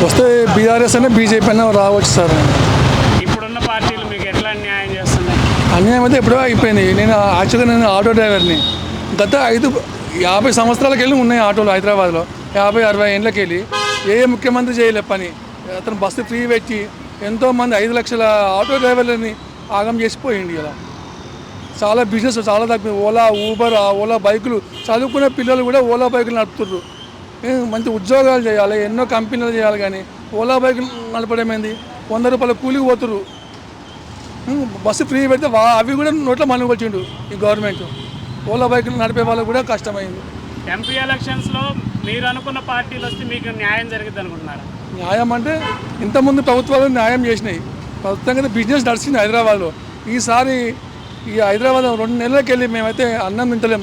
వస్తే బీఆర్ఎస్ అనే బీజేపీ అయినా రావచ్చు సార్. ఇప్పుడున్న పార్టీలు మీకు ఎట్లా అన్యాయం చేస్తున్నాయి? అన్యాయం అయితే ఎప్పుడో అయిపోయింది. నేను ఆటో డ్రైవర్ని. గత 50 సంవత్సరాలకి వెళ్ళి ఉన్నాయి ఆటోలు హైదరాబాద్లో. 50-60 ఏళ్ళకి వెళ్ళి ఏ ముఖ్యమంత్రి చేయలే పని. అతను బస్సు ఫ్రీ పెట్టి ఎంతోమంది 5 లక్షల ఆటో డ్రైవర్లని ఆగం చేసిపోయింది. ఇలా చాలా బిజినెస్ చాలా తగ్గి ఓలా, ఊబర్, ఓలా బైకులు చదువుకునే పిల్లలు కూడా ఓలా బైకులు నడుపుతుర్రు. మంచి ఉద్యోగాలు చేయాలి, ఎన్నో కంపెనీలు చేయాలి, కానీ ఓలా బైకులు నడపడమేంది? 100 రూపాయల కూలికి పోతుర్రు. బస్సు ఫ్రీ పెడితే అవి కూడా నోట్లో మనం వచ్చిండు ఈ గవర్నమెంట్. ఓలా బైకులు నడిపే వాళ్ళకు కూడా కష్టమైంది. ఎంపీ ఎలక్షన్స్లో మీరు అనుకున్న పార్టీలు వస్తే మీకు న్యాయం జరిగింది అనుకుంటున్నారు? న్యాయం అంటే ఇంతకుముందు ప్రభుత్వాలు న్యాయం చేసినాయి. ప్రభుత్వంగా బిజినెస్ నడిచింది హైదరాబాద్లో. ఈసారి ఈ హైదరాబాద్ 2 నెలలకు వెళ్ళి మేమైతే అన్నం తింటలేం,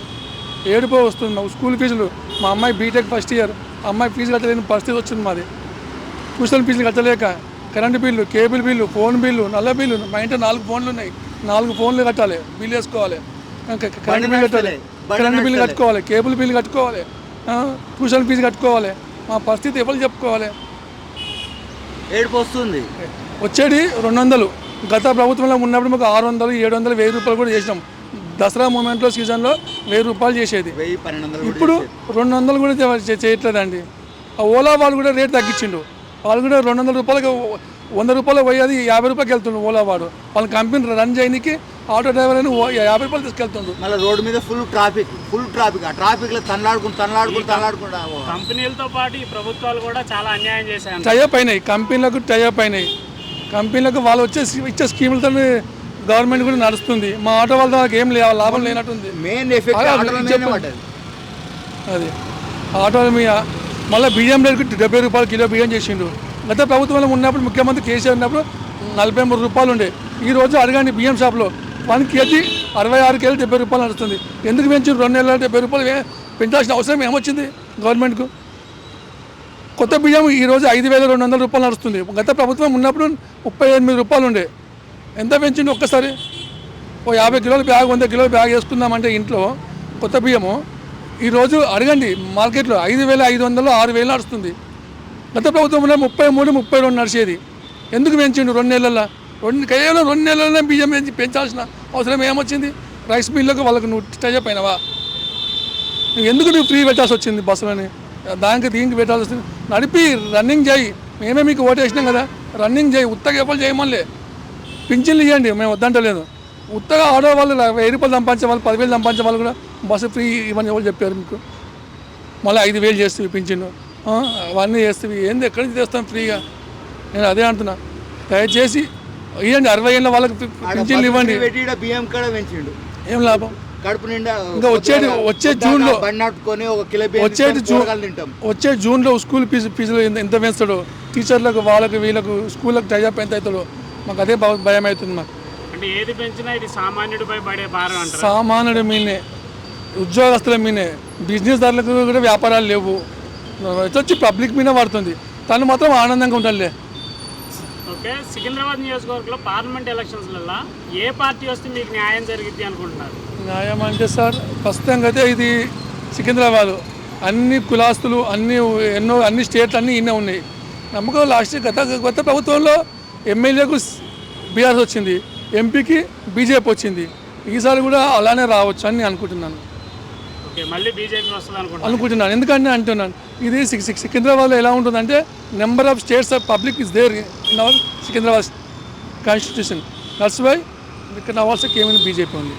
ఏడుపో వస్తుంది. మాకు స్కూల్ ఫీజులు, మా అమ్మాయి బీటెక్ ఫస్ట్ ఇయర్, అమ్మాయి ఫీజు కట్టలేని పరిస్థితి వచ్చింది మాది. ట్యూషన్ ఫీజులు కట్టలేక current bill, cable bill, phone bill, నల్ల బిల్లు. మా ఇంట్లో 4 ఫోన్లు ఉన్నాయి, 4 ఫోన్లు కట్టాలి, బిల్లు వేసుకోవాలి, కరెంటు బిల్లు కట్టాలి, కరెంటు బిల్లు కట్టుకోవాలి, కేబుల్ బిల్లు కట్టుకోవాలి, ట్యూషన్ ఫీజు కట్టుకోవాలి. మా పరిస్థితి ఎవరు చెప్పుకోవాలి? ఏడుపు వస్తుంది. వచ్చేది 200. గత ప్రభుత్వంలో ఉన్నప్పుడు మాకు 600, 700, 1000 రూపాయలు కూడా చేసినాం. దసరా మూమెంట్లో సీజన్లో 1000 రూపాయలు చేసేది. ఇప్పుడు 200 కూడా చేయట్లేదండి. ఆ ఓలా వాళ్ళు కూడా రేట్ తగ్గించిండు. వాళ్ళు కూడా 200 రూపాయలకి 100 రూపాయలు పోయేది 50 రూపాయలకి వెళ్తుండు ఓలా వాడు. వాళ్ళ కంపెనీ రన్ చేయడానికి ఆటో డ్రైవర్ అని 50 రూపాయలు తీసుకెళ్తుండు. మళ్ళీ రోడ్డు మీద ఫుల్ ట్రాఫిక్. ఆ ట్రాఫిక్లో తనలాడుకుంటా కంపెనీలతో పాటు ఈ ప్రభుత్వాలు కూడా చాలా అన్యాయం చేశాయి. టైఅప్ అయినాయి, కంపెనీలకు టైఅప్ అయినాయి. కంపెనీలకు వాళ్ళు ఇచ్చే స్కీములతో గవర్నమెంట్ కూడా నడుస్తుంది. మా ఆటో వాళ్ళ ఏం లాభం లేనట్టుంది. మెయిన్ ఎఫెక్ట్ అది ఆటోల మీద. మళ్ళీ బియ్యం రేటుకి 70 రూపాయలు కిలో బియ్యం చేసిండు. గత ప్రభుత్వంలో ఉన్నప్పుడు ముఖ్యమంత్రి కేసీఆర్ ఉన్నప్పుడు 43 రూపాయలు ఉండే. ఈరోజు అడగండి బియ్యం షాప్లో 1 కేజీ 66 కేజీ 70 రూపాయలు నడుస్తుంది. ఎందుకు పెంచిండు? 2 నెలలు 70 రూపాయలు పెంచాల్సిన అవసరం ఏమొచ్చింది గవర్నమెంట్కు? కొత్త బియ్యం ఈరోజు 5200 రూపాయలు నడుస్తుంది. గత ప్రభుత్వం ఉన్నప్పుడు 38 రూపాయలు ఉండే. ఎంత పెంచిండు ఒక్కసారి? 50 కిలోల బ్యాగ్, 100 కిలోల బ్యాగ్ వేసుకుందామంటే ఇంట్లో కొత్త బియ్యము ఈరోజు అడగండి మార్కెట్లో 5500, 6000 నడుస్తుంది. గత ప్రభుత్వంలో 33, 32 నడిచేది. ఎందుకు పెంచిండు 2 నెలల్లో? కేవలం 2 నెలలనే బియ్యం పెంచాల్సిన అవసరం ఏమొచ్చింది? రైస్ మిల్లకు వాళ్ళకు నువ్వు టైఅప్ అయినావా? ఎందుకు నువ్వు ఫ్రీ పెట్టాల్సి వచ్చింది బస్సులని? దీనికి పెట్టాల్సి వస్తుంది. నడిపి రన్నింగ్ చేయి. మేమే మీకు ఓటేసినాం కదా, రన్నింగ్ చేయి. ఉత్తగా ఎవరు చేయమని పింఛన్లు ఇవ్వండి, మేము వద్దంటలేదు. ఉత్తగా ఆటో వాళ్ళు 1000 రూపాయలు సంపాదించే వాళ్ళు, 10,000 సంపాదించే వాళ్ళు కూడా బస్సు ఫ్రీ ఇవన్నీ ఎవరు చెప్పారు మీకు? మళ్ళీ 5,000 చేస్తుంది పింఛను, అవన్నీ చేస్తుంది. ఏంది ఎక్కడి నుంచి తెస్తాం ఫ్రీగా? నేను అదే అంటున్నా, దయచేసి ఇవ్వండి. 60 ఏళ్ళ వాళ్ళకి పింఛన్లు ఇవ్వండి. బియ్యం కూడా పెంచిండు, ఏం లాభం? కడుపు నిండా. ఇంకా వచ్చే జూన్లో స్కూల్ ఫీజులు ఎంత పెంచుతాడో, టీచర్లకు, వాళ్ళకి, వీళ్ళకు, స్కూళ్ళకు టైఅప్ ఎంత అవుతాడో మాకు అదే భయం అవుతుంది. మాకు అంటే ఏది పెంచినా ఇది సామాన్యుడిపై పడే భారం అంటారు. సామాన్యుడి మీనే, ఉద్యోగస్తుల మీనే, బిజినెస్ దారులకు కూడా వ్యాపారాలు లేవు. వచ్చి పబ్లిక్ మీద పడుతుంది. తను మాత్రం ఆనందంగా ఉండాలి. ఓకే, సికింద్రాబాద్ నియోజకవర్గంలో పార్లమెంట్ ఎలక్షన్స్లలో ఏ పార్టీ వస్తే మీకు న్యాయం జరిగిద్ది అనుకుంటున్నారు? న్యాయం అంటే సార్, ప్రస్తుతంగా అయితే ఇది సికింద్రాబాద్ అన్ని కులాస్తులు, అన్ని స్టేట్లు అన్నీ ఇన్నే ఉన్నాయి. నమ్మకం లాస్ట్ గత ప్రభుత్వంలో ఎమ్మెల్యేకు బీఆర్ఎస్ వచ్చింది, ఎంపీకి బీజేపీ వచ్చింది. ఈసారి కూడా అలానే రావచ్చు అని అనుకుంటున్నాను. మళ్ళీ బీజేపీ వస్తుంది అనుకుంటున్నాను. ఎందుకంటే అంటున్నాను, ఇది సికింద్రాబాద్లో ఎలా ఉంటుందంటే number of states of public is there in our Secunderabad constitution. That's why ఇక్కడ ఆల్సో కేమ్ ఇన్ బీజేపీ ఉంది.